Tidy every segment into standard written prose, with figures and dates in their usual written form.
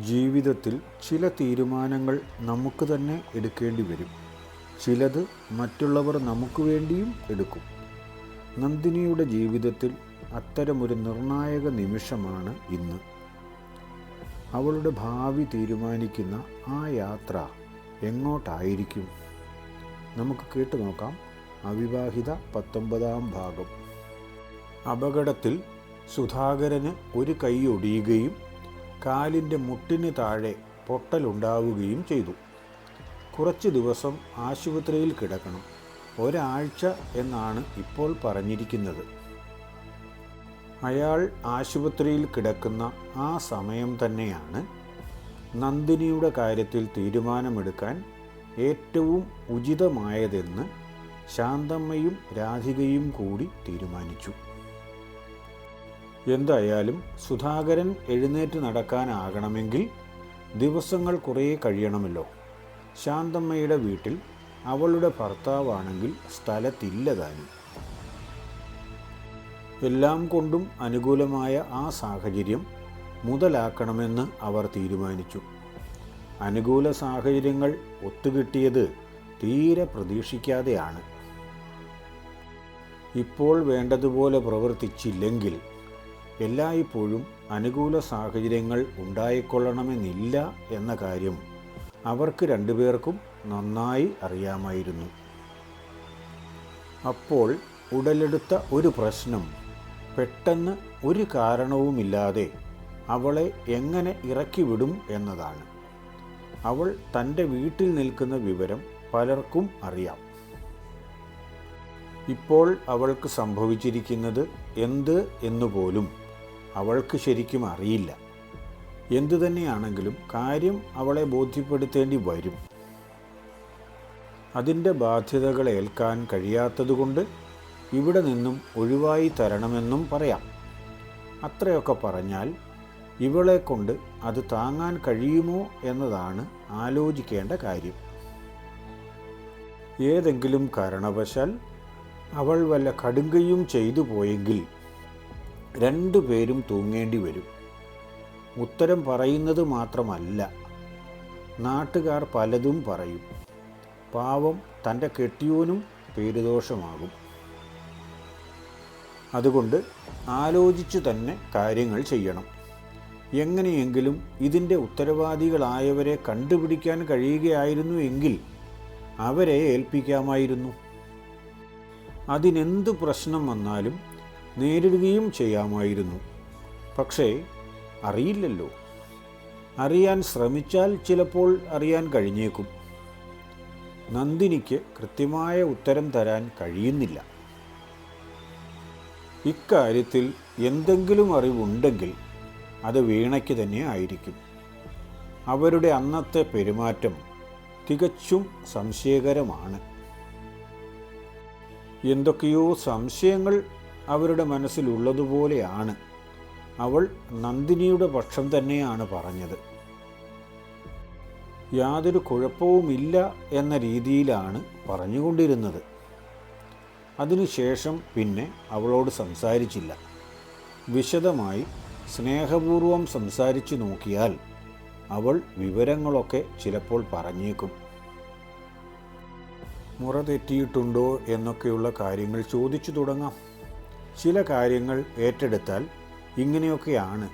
ജീവിതത്തിൽ ചില തീരുമാനങ്ങൾ നമുക്ക് തന്നെ എടുക്കേണ്ടി വരും. ചിലത് മറ്റുള്ളവർ നമുക്ക് വേണ്ടിയും എടുക്കും. നന്ദിനിയുടെ ജീവിതത്തിൽ അത്തരമൊരു നിർണായക നിമിഷമാണ് ഇന്ന്. അവളുടെ ഭാവി തീരുമാനിക്കുന്ന ആ യാത്ര എങ്ങോട്ടായിരിക്കും? നമുക്ക് കേട്ടു നോക്കാം. അവിവാഹിത 19-ാം ഭാഗം. അപകടത്തിൽ സുധാകരന് ഒരു കൈ ഒടിയുകയും കാലിൻ്റെ മുട്ടിന് താഴെ പൊട്ടലുണ്ടാവുകയും ചെയ്തു. കുറച്ച് ദിവസം ആശുപത്രിയിൽ കിടക്കണം. ഒരാഴ്ച എന്നാണ് ഇപ്പോൾ പറഞ്ഞിരിക്കുന്നത്. അയാൾ ആശുപത്രിയിൽ കിടക്കുന്ന ആ സമയം തന്നെയാണ് നന്ദിനിയുടെ കാര്യത്തിൽ തീരുമാനമെടുക്കാൻ ഏറ്റവും ഉചിതമായതെന്ന് ശാന്തമ്മയും രാധികയും കൂടി തീരുമാനിച്ചു. എന്തായാലും സുധാകരൻ എഴുന്നേറ്റ് നടക്കാനാകണമെങ്കിൽ ദിവസങ്ങൾ കുറേ കഴിയണമല്ലോ. ശാന്തമ്മയുടെ വീട്ടിൽ അവളുടെ ഭർത്താവാണെങ്കിൽ സ്ഥലത്തില്ലതാനും. എല്ലാം കൊണ്ടും അനുകൂലമായ ആ സാഹചര്യം മുതലാക്കണമെന്ന് അവർ തീരുമാനിച്ചു. അനുകൂല സാഹചര്യങ്ങൾ ഒത്തുകിട്ടിയത് തീരെ പ്രതീക്ഷിക്കാതെയാണ്. ഇപ്പോൾ വേണ്ടതുപോലെ പ്രവർത്തിച്ചില്ലെങ്കിൽ എല്ലായ്പ്പോഴും അനുകൂല സാഹചര്യങ്ങൾ ഉണ്ടായിക്കൊള്ളണമെന്നില്ല എന്ന കാര്യം അവർക്ക് രണ്ടുപേർക്കും നന്നായി അറിയാമായിരുന്നു. അപ്പോൾ ഉടലെടുത്ത ഒരു പ്രശ്നം പെട്ടെന്ന് ഒരു കാരണവുമില്ലാതെ അവളെ എങ്ങനെ ഇറക്കിവിടും എന്നതാണ്. അവൾ തൻ്റെ വീട്ടിൽ നിൽക്കുന്ന വിവരം പലർക്കും അറിയാം. ഇപ്പോൾ അവൾക്ക് സംഭവിച്ചിരിക്കുന്നത് എന്ത് എന്നുപോലും അവൾക്ക് ശരിക്കും അറിയില്ല. എന്തു തന്നെയാണെങ്കിലും കാര്യം അവളെ ബോധ്യപ്പെടുത്തേണ്ടി വരും. അതിൻ്റെ ബാധ്യതകൾ ഏൽക്കാൻ കഴിയാത്തതുകൊണ്ട് ഇവിടെ നിന്നും ഒഴിവായി തരണമെന്നും പറയാം. അത്രയൊക്കെ പറഞ്ഞാൽ ഇവളെ കൊണ്ട് അത് താങ്ങാൻ കഴിയുമോ എന്നതാണ് ആലോചിക്കേണ്ട കാര്യം. ഏതെങ്കിലും കാരണവശാൽ അവൾ വല്ല കടുങ്കയും ചെയ്തു പോയെങ്കിൽ രണ്ടുപേരും തൂങ്ങേണ്ടി വരും. ഉത്തരം പറയുന്നത് മാത്രമല്ല, നാട്ടുകാർ പലതും പറയും. പാവം തൻ്റെ കെട്ടിയോനും പേരുദോഷമാകും. അതുകൊണ്ട് ആലോചിച്ചു തന്നെ കാര്യങ്ങൾ ചെയ്യണം. എങ്ങനെയെങ്കിലും ഇതിൻ്റെ ഉത്തരവാദികളായവരെ കണ്ടുപിടിക്കാൻ കഴിയുകയായിരുന്നു എങ്കിൽ അവരെ ഏൽപ്പിക്കാമായിരുന്നു. അതിനെന്ത് പ്രശ്നം വന്നാലും നേരിടുകയും ചെയ്യാമായിരുന്നു. പക്ഷേ അറിയില്ലല്ലോ. അറിയാൻ ശ്രമിച്ചാൽ ചിലപ്പോൾ അറിയാൻ കഴിഞ്ഞേക്കും. നന്ദിനിക്ക് കൃത്യമായ ഉത്തരം തരാൻ കഴിയുന്നില്ല. ഇക്കാര്യത്തിൽ എന്തെങ്കിലും അറിവുണ്ടെങ്കിൽ അത് വീണയ്ക്ക് തന്നെ ആയിരിക്കും. അവരുടെ അന്നത്തെ പെരുമാറ്റം തികച്ചും സംശയകരമാണ്. എന്തൊക്കെയോ സംശയങ്ങൾ അവരുടെ മനസ്സിലുള്ളതുപോലെയാണ്. അവൾ നന്ദിനിയുടെ പക്ഷം തന്നെയാണ് പറഞ്ഞത്. യാതൊരു കുഴപ്പവുമില്ല എന്ന രീതിയിലാണ് പറഞ്ഞുകൊണ്ടിരുന്നത്. അതിനുശേഷം പിന്നെ അവളോട് സംസാരിച്ചില്ല. വിശദമായി സ്നേഹപൂർവം സംസാരിച്ചു നോക്കിയാൽ അവൾ വിവരങ്ങളൊക്കെ ചിലപ്പോൾ പറഞ്ഞേക്കും. മുറ തെറ്റിയിട്ടുണ്ടോ എന്നൊക്കെയുള്ള കാര്യങ്ങൾ ചോദിച്ചു തുടങ്ങാം. ചില കാര്യങ്ങൾ ഏറ്റെടുത്താൽ ഇങ്ങനെയൊക്കെയാണ്.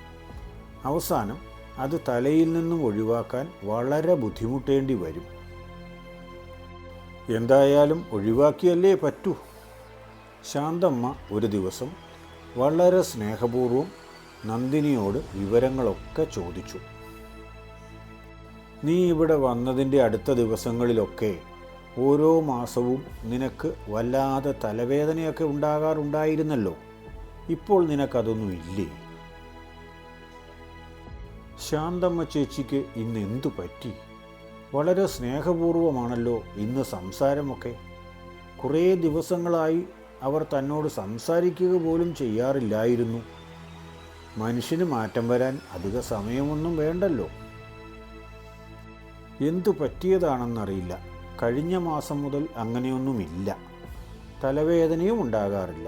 അവസാനം അത് തലയിൽ നിന്നും ഒഴിവാക്കാൻ വളരെ ബുദ്ധിമുട്ടേണ്ടി വരും. എന്തായാലും ഒഴിവാക്കിയല്ലേ പറ്റൂ. ശാന്തമ്മ ഒരു ദിവസം വളരെ സ്നേഹപൂർവ്വം നന്ദിനിയോട് വിവരങ്ങളൊക്കെ ചോദിച്ചു. നീ ഇവിടെ വന്നതിൻ്റെ അടുത്ത ദിവസങ്ങളിലൊക്കെ ഓരോ മാസവും നിനക്ക് വല്ലാതെ തലവേദനയൊക്കെ ഉണ്ടാകാറുണ്ടായിരുന്നല്ലോ. ഇപ്പോൾ നിനക്കതൊന്നും ഇല്ലേ? ശാന്തമ്മ ചേച്ചിക്ക് ഇന്ന് എന്തു പറ്റി? വളരെ സ്നേഹപൂർവമാണല്ലോ ഇന്ന് സംസാരമൊക്കെ. കുറേ ദിവസങ്ങളായി അവർ തന്നോട് സംസാരിക്കുക പോലും ചെയ്യാറില്ലായിരുന്നു. മനുഷ്യന് മാറ്റം വരാൻ അധിക സമയമൊന്നും വേണ്ടല്ലോ. എന്തു പറ്റിയതാണെന്നറിയില്ല. കഴിഞ്ഞ മാസം മുതൽ അങ്ങനെയൊന്നുമില്ല. തലവേദനയും ഉണ്ടാകാറില്ല.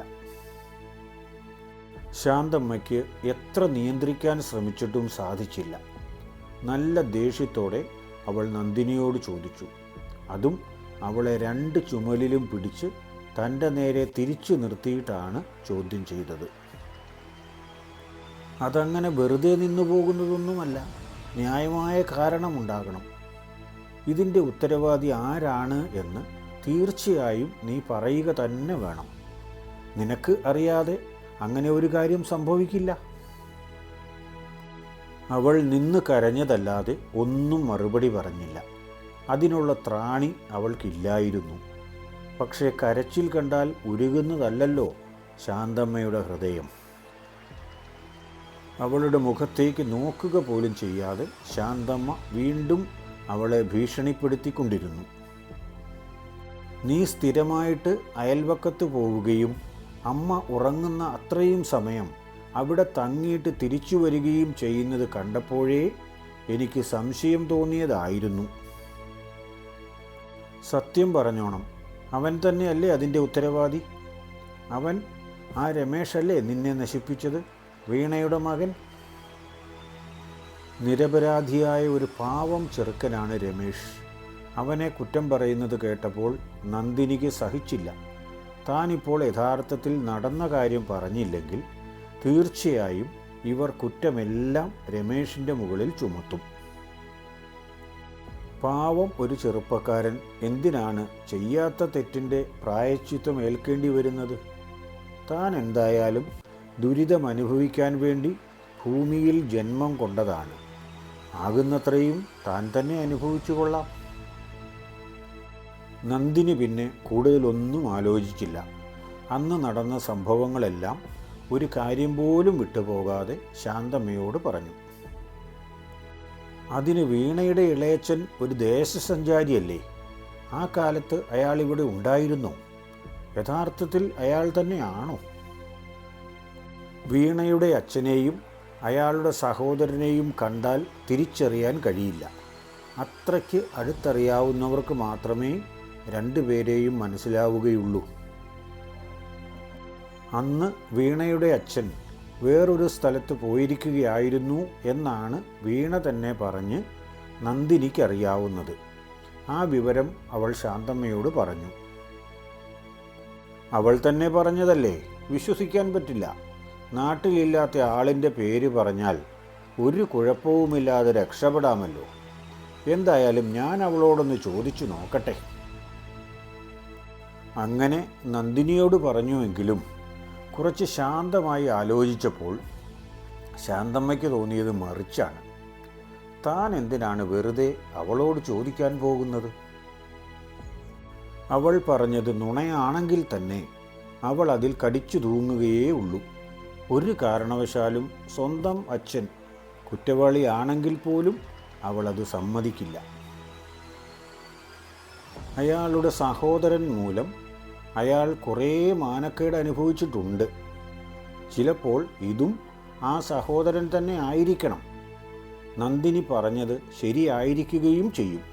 ശാന്തമ്മയ്ക്ക് എത്ര നിയന്ത്രിക്കാൻ ശ്രമിച്ചിട്ടും സാധിച്ചില്ല. നല്ല ദേഷ്യത്തോടെ അവൾ നന്ദിനിയോട് ചോദിച്ചു. അതും അവളെ 2 ചുമലിലും പിടിച്ച് തൻ്റെ നേരെ തിരിച്ചു നിർത്തിയിട്ടാണ് ചോദ്യം ചെയ്തത്. അതങ്ങനെ വെറുതെ നിന്നു പോകുന്നതൊന്നുമല്ല, ന്യായമായ കാരണമുണ്ടാകണം. ഇതിൻ്റെ ഉത്തരവാദി ആരാണ് എന്ന് തീർച്ചയായും നീ പറയുക തന്നെ വേണം. നിനക്ക് അറിയാതെ അങ്ങനെ ഒരു കാര്യം സംഭവിക്കില്ല. അവൾ നിന്ന് കരഞ്ഞതല്ലാതെ ഒന്നും മറുപടി പറഞ്ഞില്ല. അതിനുള്ള ത്രാണി അവൾക്കില്ലായിരുന്നു. പക്ഷേ കരച്ചിൽ കണ്ടാൽ ഉരുകുന്നതല്ലല്ലോ ശാന്തമ്മയുടെ ഹൃദയം. അവളുടെ മുഖത്തേക്ക് നോക്കുക പോലും ചെയ്യാതെ ശാന്തമ്മ വീണ്ടും അവളെ ഭീഷണിപ്പെടുത്തിക്കൊണ്ടിരുന്നു. നീ സ്ഥിരമായിട്ട് അയൽവക്കത്ത് പോവുകയും അമ്മ ഉറങ്ങുന്ന അത്രയും സമയം അവിടെ തങ്ങിയിട്ട് തിരിച്ചു വരികയും ചെയ്യുന്നത് കണ്ടപ്പോഴേ എനിക്ക് സംശയം തോന്നിയതായിരുന്നു. സത്യം പറഞ്ഞോണം, അവൻ തന്നെയല്ലേ അതിൻ്റെ ഉത്തരവാദി? അവൻ, ആ രമേശല്ലേ നിന്നെ നശിപ്പിച്ചത്, വീണയുടെ മകൻ? നിരപരാധിയായ ഒരു പാവം ചെറുക്കനാണ് രമേശ്. അവനെ കുറ്റം പറയുന്നത് കേട്ടപ്പോൾ നന്ദിനിക്ക് സഹിച്ചില്ല. താനിപ്പോൾ യഥാർത്ഥത്തിൽ നടന്ന കാര്യം പറഞ്ഞില്ലെങ്കിൽ തീർച്ചയായും ഇവർ കുറ്റമെല്ലാം രമേശിൻ്റെ മുകളിൽ ചുമത്തും. പാവം ഒരു ചെറുപ്പക്കാരൻ എന്തിനാണ് ചെയ്യാത്ത തെറ്റിൻ്റെ പ്രായശ്ചിത്തം ഏൽക്കേണ്ടി വരുന്നത്? താൻ എന്തായാലും ദുരിതം അനുഭവിക്കാൻ വേണ്ടി ഭൂമിയിൽ ജന്മം കൊണ്ടതാണ്. ആകുന്നത്രയും താൻ തന്നെ അനുഭവിച്ചു കൊള്ളാം. നന്ദിനി പിന്നെ കൂടുതലൊന്നും ആലോചിച്ചില്ല. അന്ന് നടന്ന സംഭവങ്ങളെല്ലാം ഒരു കാര്യം പോലും വിട്ടുപോകാതെ ശാന്തമ്മയോട് പറഞ്ഞു. അതിന് വീണയുടെ ഇളയച്ചൻ ഒരു ദേശസഞ്ചാരിയല്ലേ? ആ കാലത്ത് അയാൾ ഇവിടെ ഉണ്ടായിരുന്നോ? യഥാർത്ഥത്തിൽ അയാൾ തന്നെയാണോ? വീണയുടെ അച്ഛനെയും അയാളുടെ സഹോദരനെയും കണ്ടാൽ തിരിച്ചറിയാൻ കഴിയില്ല. അത്രയ്ക്ക് അടുത്തറിയാവുന്നവർക്ക് മാത്രമേ രണ്ടുപേരെയും മനസ്സിലാവുകയുള്ളൂ. അന്ന് വീണയുടെ അച്ഛൻ വേറൊരു സ്ഥലത്ത് പോയിരിക്കുകയായിരുന്നു എന്നാണ് വീണ തന്നെ പറഞ്ഞ് നന്ദിനിക്കറിയാവുന്നത്. ആ വിവരം അവൾ ശാന്തമ്മയോട് പറഞ്ഞു. അവൾ തന്നെ പറഞ്ഞതല്ലേ, വിശ്വസിക്കാൻ പറ്റില്ല. നാട്ടിലില്ലാത്ത ആളിൻ്റെ പേര് പറഞ്ഞാൽ ഒരു കുഴപ്പവുമില്ലാതെ രക്ഷപ്പെടാമല്ലോ. എന്തായാലും ഞാൻ അവളോടൊന്ന് ചോദിച്ചു നോക്കട്ടെ. അങ്ങനെ നന്ദിനിയോട് പറഞ്ഞുവെങ്കിലും കുറച്ച് ശാന്തമായി ആലോചിച്ചപ്പോൾ ശാന്തമ്മയ്ക്ക് തോന്നിയത് മറിച്ചാണ്. താൻ എന്തിനാണ് വെറുതെ അവളോട് ചോദിക്കാൻ പോകുന്നത്? അവൾ പറഞ്ഞത് നുണയാണെങ്കിൽ തന്നെ അവൾ അതിൽ കടിച്ചു തൂങ്ങുകയേ ഉള്ളൂ. ഒരു കാരണവശാലും സ്വന്തം അച്ഛൻ കുറ്റവാളിയാണെങ്കിൽ പോലും അവളത് സമ്മതിക്കില്ല. അയാളുടെ സഹോദരൻ മൂലം അയാൾ കുറേ മാനക്കേട് അനുഭവിച്ചിട്ടുണ്ട്. ചിലപ്പോൾ ഇതും ആ സഹോദരൻ തന്നെ ആയിരിക്കണം. നന്ദിനി പറഞ്ഞത് ശരിയായിരിക്കുകയും ചെയ്യും.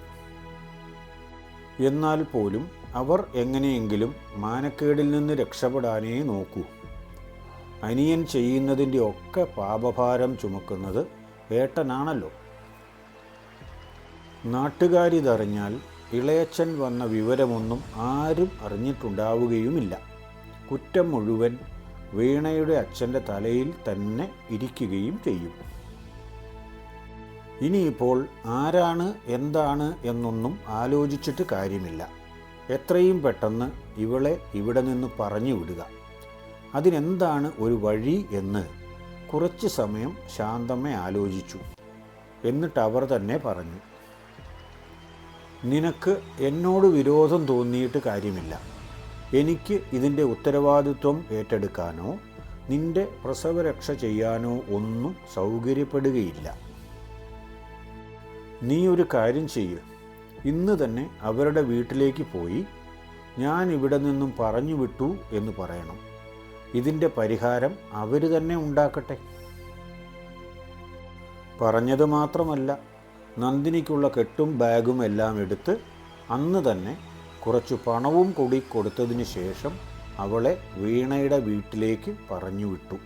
എന്നാൽ പോലും അവർ എങ്ങനെയെങ്കിലും മാനക്കേടിൽ നിന്ന് രക്ഷപ്പെടാനേ നോക്കൂ. അനിയൻ ചെയ്യുന്നതിൻ്റെ ഒക്കെ പാപഭാരം ചുമക്കുന്നത് ഏട്ടനാണല്ലോ. നാട്ടുകാരിതറിഞ്ഞാൽ ഇളയച്ചൻ വന്ന വിവരമൊന്നും ആരും അറിഞ്ഞിട്ടുണ്ടാവുകയുമില്ല. കുറ്റം മുഴുവൻ വീണയുടെ അച്ഛൻ്റെ തലയിൽ തന്നെ ഇരിക്കുകയും ചെയ്യും. ഇനിയിപ്പോൾ ആരാണ് എന്താണ് എന്നൊന്നും ആലോചിച്ചിട്ട് കാര്യമില്ല. എത്രയും പെട്ടെന്ന് ഇവളെ ഇവിടെ നിന്ന് പറഞ്ഞു വിടുക. അതിനെന്താണ് ഒരു വഴി എന്ന് കുറച്ച് സമയം ശാന്തമ്മ ആലോചിച്ചു. എന്നിട്ട് അവർ തന്നെ പറഞ്ഞു, നിനക്ക് എന്നോട് വിരോധം തോന്നിയിട്ട് കാര്യമില്ല. എനിക്ക് ഇതിൻ്റെ ഉത്തരവാദിത്വം ഏറ്റെടുക്കാനോ നിന്റെ പ്രസവരക്ഷ ചെയ്യാനോ ഒന്നും സൗകര്യപ്പെടുകയില്ല. നീ ഒരു കാര്യം ചെയ്യ്. ഇന്ന് തന്നെ അവരുടെ വീട്ടിലേക്ക് പോയി ഞാൻ ഇവിടെ നിന്നും പറഞ്ഞു വിട്ടു എന്ന് പറയണം. ഇതിൻ്റെ പരിഹാരം അവർ തന്നെ ഉണ്ടാക്കട്ടെ. പറഞ്ഞത് മാത്രമല്ല, നന്ദിനിക്കുള്ള കെട്ടും ബാഗും എല്ലാം എടുത്ത് അന്ന് തന്നെ കുറച്ച് പണവും കൂടി കൊടുത്തതിന് ശേഷം അവളെ വീണയുടെ വീട്ടിലേക്ക് പറഞ്ഞു വിട്ടു.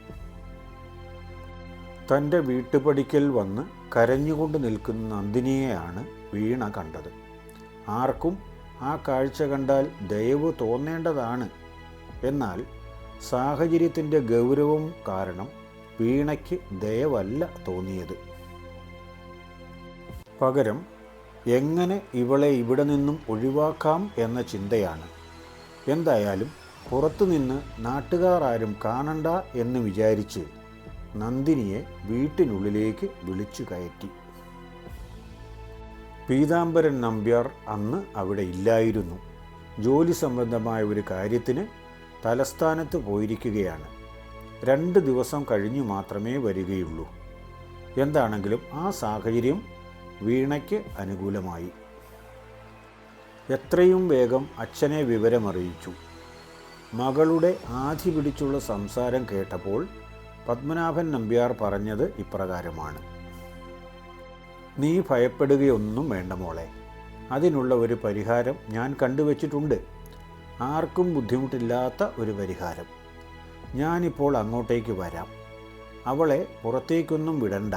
തൻ്റെ വീട്ടുപടിക്കൽ വന്ന് കരഞ്ഞുകൊണ്ട് നിൽക്കുന്ന നന്ദിനിയെയാണ് വീണ കണ്ടത്. ആർക്കും ആ കാഴ്ച കണ്ടാൽ ദയവ് തോന്നേണ്ടതാണ്. എന്നാൽ സാഹചര്യത്തിൻ്റെ ഗൗരവം കാരണം വീണയ്ക്ക് ദയവല്ല തോന്നിയത്. പകരം എങ്ങനെ ഇവളെ ഇവിടെ നിന്നും ഒഴിവാക്കാം എന്ന ചിന്തയാണ്. എന്തായാലും പുറത്തുനിന്ന് നാട്ടുകാർ ആരും കാണണ്ട എന്ന് വിചാരിച്ച് നന്ദിനിയെ വീട്ടിനുള്ളിലേക്ക് വിളിച്ചു കയറ്റി. പീതാംബരൻ നമ്പ്യാർ അന്ന് അവിടെ ഇല്ലായിരുന്നു. ജോലി സംബന്ധമായ ഒരു കാര്യത്തിന് തലസ്ഥാനത്ത് പോയിരിക്കുകയാണ്. 2 ദിവസം കഴിഞ്ഞു മാത്രമേ വരികയുള്ളൂ. എന്താണെങ്കിലും ആ സാഹചര്യം വീണയ്ക്ക് അനുകൂലമായി. എത്രയും വേഗം അച്ഛനെ വിവരമറിയിച്ചു. മകളുടെ ആധി പിടിച്ചുള്ള സംസാരം കേട്ടപ്പോൾ പത്മനാഭൻ നമ്പ്യാർ പറഞ്ഞത് ഇപ്രകാരമാണ്: നീ ഭയപ്പെടുകയൊന്നും വേണ്ട മോളെ. അതിനുള്ള ഒരു പരിഹാരം ഞാൻ കണ്ടുവച്ചിട്ടുണ്ട്. ആർക്കും ബുദ്ധിമുട്ടില്ലാത്ത ഒരു പരിഹാരം. ഞാനിപ്പോൾ അങ്ങോട്ടേക്ക് വരാം. അവളെ പുറത്തേക്കൊന്നും വിടണ്ട.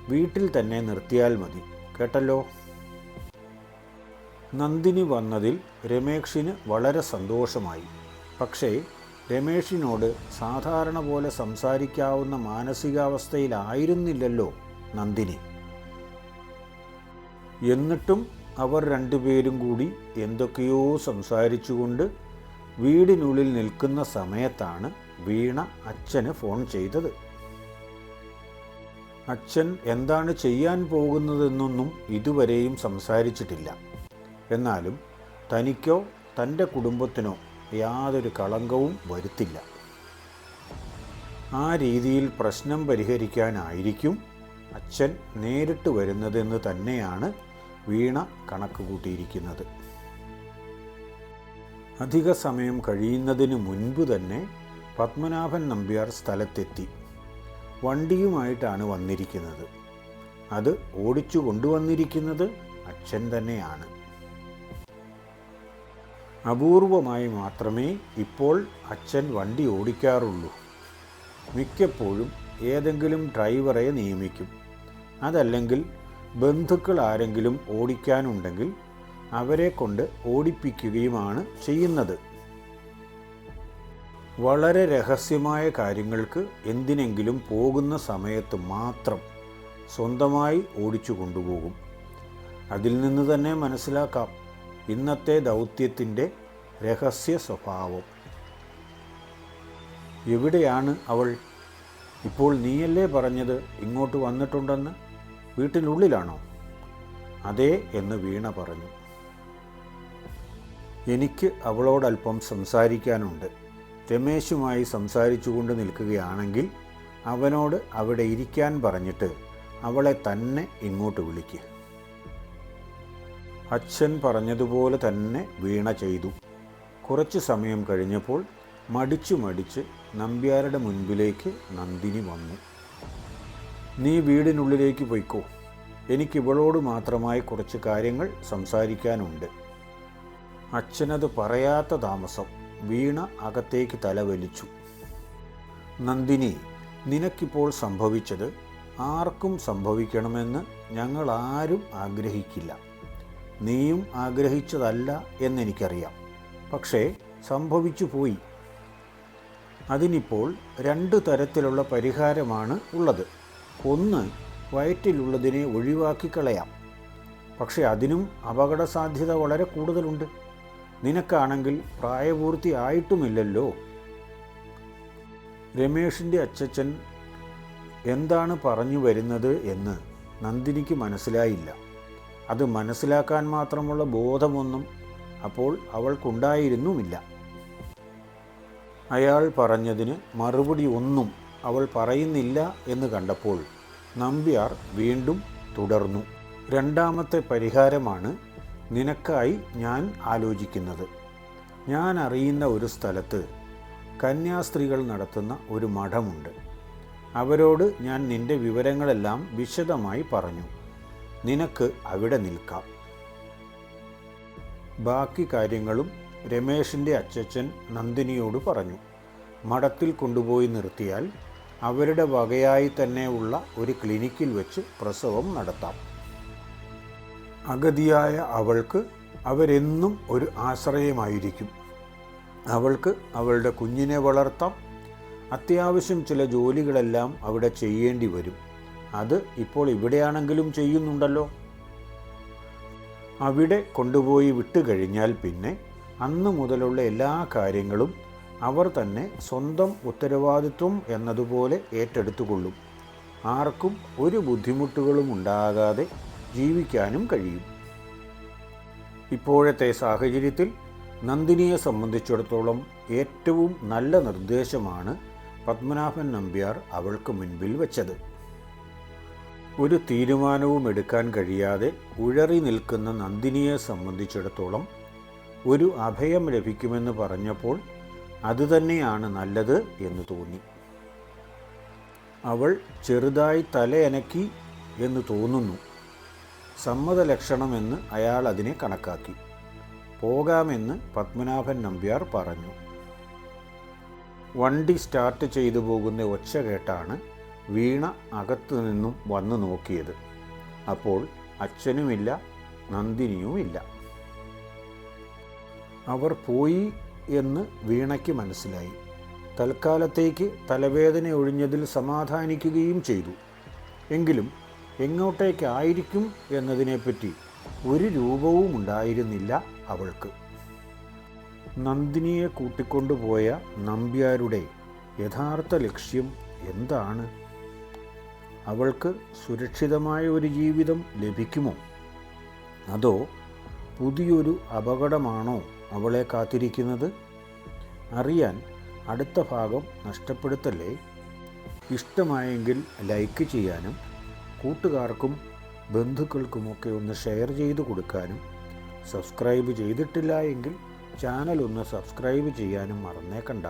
വീട്ടിൽ തന്നെ നിർത്തിയാൽ മതി. കേട്ടല്ലോ? നന്ദിനി വന്നതിൽ രമേഷിന് വളരെ സന്തോഷമായി. പക്ഷേ രമേഷിനോട് സാധാരണ പോലെ സംസാരിക്കാവുന്ന മാനസികാവസ്ഥയിലായിരുന്നില്ലല്ലോ നന്ദിനി. എന്നിട്ടും അവർ രണ്ടുപേരും കൂടി എന്തൊക്കെയോ സംസാരിച്ചുകൊണ്ട് വീടിനുള്ളിൽ നിൽക്കുന്ന സമയത്താണ് വീണ അച്ഛന് ഫോൺ ചെയ്തത്. അച്ഛൻ എന്താണ് ചെയ്യാൻ പോകുന്നതെന്നൊന്നും ഇതുവരെയും സംസാരിച്ചിട്ടില്ല. എന്നാലും തനിക്കോ തൻ്റെ കുടുംബത്തിനോ യാതൊരു കളങ്കവും വരുത്തില്ല. ആ രീതിയിൽ പ്രശ്നം പരിഹരിക്കാനായിരിക്കും അച്ഛൻ നേരിട്ട് വരുന്നതെന്ന് തന്നെയാണ് വീണ കണക്ക് കൂട്ടിയിരിക്കുന്നത്. അധിക സമയം കഴിയുന്നതിന് മുൻപ് തന്നെ പത്മനാഭൻ നമ്പ്യാർ സ്ഥലത്തെത്തി. വണ്ടിയുമായിട്ടാണ് വന്നിരിക്കുന്നത്. അത് ഓടിച്ചു കൊണ്ടുവന്നിരിക്കുന്നത് അച്ഛൻ തന്നെയാണ്. അപൂർവമായി മാത്രമേ ഇപ്പോൾ അച്ഛൻ വണ്ടി ഓടിക്കാറുള്ളൂ. മിക്കപ്പോഴും ഏതെങ്കിലും ഡ്രൈവറെ നിയമിക്കും. അതല്ലെങ്കിൽ ബന്ധുക്കൾ ആരെങ്കിലും ഓടിക്കാനുണ്ടെങ്കിൽ അവരെ കൊണ്ട് ഓടിപ്പിക്കുകയുമാണ് ചെയ്യുന്നത്. വളരെ രഹസ്യമായ കാര്യങ്ങൾക്ക് എന്തിനെങ്കിലും പോകുന്ന സമയത്ത് മാത്രം സ്വന്തമായി ഓടിച്ചു കൊണ്ടുപോകും. അതിൽ നിന്ന് തന്നെ മനസ്സിലാക്കാം ഇന്നത്തെ ദൗത്യത്തിൻ്റെ രഹസ്യ സ്വഭാവം. എവിടെയാണ് അവൾ? ഇപ്പോൾ നീയല്ലേ പറഞ്ഞത് ഇങ്ങോട്ട് വന്നിട്ടുണ്ടെന്ന്? വീട്ടിനുള്ളിലാണോ? അതെ എന്ന് വീണ പറഞ്ഞു. എനിക്ക് അവളോടല്പം സംസാരിക്കാനുണ്ട്. രമേശുമായി സംസാരിച്ചുകൊണ്ട് നിൽക്കുകയാണെങ്കിൽ അവനോട് അവിടെ ഇരിക്കാൻ പറഞ്ഞിട്ട് അവളെ തന്നെ ഇങ്ങോട്ട് വിളിക്ക്. അച്ഛൻ പറഞ്ഞതുപോലെ തന്നെ വീണ ചെയ്തു. കുറച്ച് സമയം കഴിഞ്ഞപ്പോൾ മടിച്ച് നമ്പ്യാരുടെ മുൻപിലേക്ക് നന്ദിനി വന്നു. നീ വീടിനുള്ളിലേക്ക് പോയിക്കോ. എനിക്കിവളോട് മാത്രമായി കുറച്ച് കാര്യങ്ങൾ സംസാരിക്കാനുണ്ട്. അച്ഛനത് പറയാത്ത താമസം വീണ അകത്തേക്ക് തലവലിച്ചു. നന്ദിനി, നിനക്കിപ്പോൾ സംഭവിച്ചത് ആർക്കും സംഭവിക്കണമെന്ന് ഞങ്ങൾ ആരും ആഗ്രഹിക്കില്ല. നീയും ആഗ്രഹിച്ചതല്ല എന്നെനിക്കറിയാം. പക്ഷേ സംഭവിച്ചു പോയി. അതിനിപ്പോൾ 2 തരത്തിലുള്ള പരിഹാരമാണ് ഉള്ളത്. ഒന്ന്, വയറ്റിലുള്ളതിനെ ഒഴിവാക്കിക്കളയാം. പക്ഷെ അതിനും അപകട സാധ്യത വളരെ കൂടുതലുണ്ട്. നിനക്കാണെങ്കിൽ പ്രായപൂർത്തി ആയിട്ടുമില്ലല്ലോ. രമേഷിൻ്റെ അച്ഛൻ എന്താണ് പറഞ്ഞു വരുന്നത് എന്ന് നന്ദിനിക്ക് മനസ്സിലായില്ല. അത് മനസ്സിലാക്കാൻ മാത്രമുള്ള ബോധമൊന്നും അപ്പോൾ അവൾക്കുണ്ടായിരുന്നുമില്ല. അയാൾ പറഞ്ഞതിന് മറുപടി ഒന്നും അവൾ പറയുന്നില്ല എന്ന് കണ്ടപ്പോൾ നമ്പ്യാർ വീണ്ടും തുടർന്നു. 2ാമത്തെ പരിഹാരമാണ് നിനക്കായി ഞാൻ ആലോചിക്കുന്നത്. ഞാൻ അറിയുന്ന ഒരു സ്ഥലത്ത് കന്യാസ്ത്രീകൾ നടത്തുന്ന ഒരു മഠമുണ്ട്. അവരോട് ഞാൻ നിന്റെ വിവരങ്ങളെല്ലാം വിശദമായി പറഞ്ഞു. നിനക്ക് അവിടെ നിൽക്കാം. ബാക്കി കാര്യങ്ങളും രമേഷിൻ്റെ അച്ഛൻ നന്ദിനിയോട് പറഞ്ഞു. മഠത്തിൽ കൊണ്ടുപോയി നിർത്തിയാൽ അവരുടെ വകയായി തന്നെ ഉള്ള ഒരു ക്ലിനിക്കിൽ വെച്ച് പ്രസവം നടത്താം. അഗതിയായ അവൾക്ക് അവരെന്നും ഒരു ആശ്രയമായിരിക്കും. അവൾക്ക് അവളുടെ കുഞ്ഞിനെ വളർത്താം. അത്യാവശ്യം ചില ജോലികളെല്ലാം അവിടെ ചെയ്യേണ്ടി വരും. അത് ഇപ്പോൾ ഇവിടെയാണെങ്കിലും ചെയ്യുന്നുണ്ടല്ലോ. അവിടെ കൊണ്ടുപോയി വിട്ടുകഴിഞ്ഞാൽ പിന്നെ അന്ന് മുതലുള്ള എല്ലാ കാര്യങ്ങളും അവർ തന്നെ സ്വന്തം ഉത്തരവാദിത്വം എന്നതുപോലെ ഏറ്റെടുത്തുകൊള്ളും. ആർക്കും ഒരു ബുദ്ധിമുട്ടുകളും ഉണ്ടാകാതെ ജീവിക്കാനും കഴിയും. ഇപ്പോഴത്തെ സാഹചര്യത്തിൽ നന്ദിനിയെ സംബന്ധിച്ചിടത്തോളം ഏറ്റവും നല്ല നിർദ്ദേശമാണ് പത്മനാഭൻ നമ്പ്യാർ അവൾക്ക് മുൻപിൽ വെച്ചത്. ഒരു തീരുമാനവും എടുക്കാൻ കഴിയാതെ ഉഴറി നിൽക്കുന്ന നന്ദിനിയെ സംബന്ധിച്ചിടത്തോളം ഒരു അഭയം ലഭിക്കുമെന്ന് പറഞ്ഞപ്പോൾ അതുതന്നെയാണ് നല്ലത് എന്ന് തോന്നി. അവൾ ചെറുതായി തലയനക്കി എന്ന് തോന്നുന്നു. സമ്മതലക്ഷണമെന്ന് അയാൾ അതിനെ കണക്കാക്കി. പോകാമെന്ന് പത്മനാഭൻ നമ്പ്യാർ പറഞ്ഞു. വണ്ടി സ്റ്റാർട്ട് ചെയ്തു പോകുന്ന ഒച്ച കേട്ടാണ് വീണ അകത്തു നിന്നും വന്നു നോക്കിയത്. അപ്പോൾ അച്ഛനുമില്ല, നന്ദിനിയുമില്ല. അവർ പോയി എന്ന് വീണയ്ക്ക് മനസ്സിലായി. തൽക്കാലത്തേക്ക് തലവേദന ഒഴിഞ്ഞതിൽ സമാധാനിക്കുകയും ചെയ്തു. എങ്കിലും എങ്ങോട്ടേക്കായിരിക്കും എന്നതിനെപ്പറ്റി ഒരു രൂപവും ഉണ്ടായിരുന്നില്ല അവൾക്ക്. നന്ദിനിയെ കൂട്ടിക്കൊണ്ടുപോയ നമ്പ്യാരുടെ യഥാർത്ഥ ലക്ഷ്യം എന്താണ്? അവൾക്ക് സുരക്ഷിതമായ ഒരു ജീവിതം ലഭിക്കുമോ? അതോ പുതിയൊരു അപകടമാണോ അവളെ കാത്തിരിക്കുന്നത്? അറിയാൻ അടുത്ത ഭാഗം നഷ്ടപ്പെടുത്തല്ലേ. ഇഷ്ടമായെങ്കിൽ ലൈക്ക് ചെയ്യാനും കൂട്ടുകാർക്കും ബന്ധുക്കൾക്കുമൊക്കെ ഒന്ന് ഷെയർ ചെയ്ത് കൊടുക്കാനും, സബ്സ്ക്രൈബ് ചെയ്തിട്ടില്ല എങ്കിൽ ചാനൽ ഒന്ന് സബ്സ്ക്രൈബ് ചെയ്യാനും മറന്നേക്കണ്ട.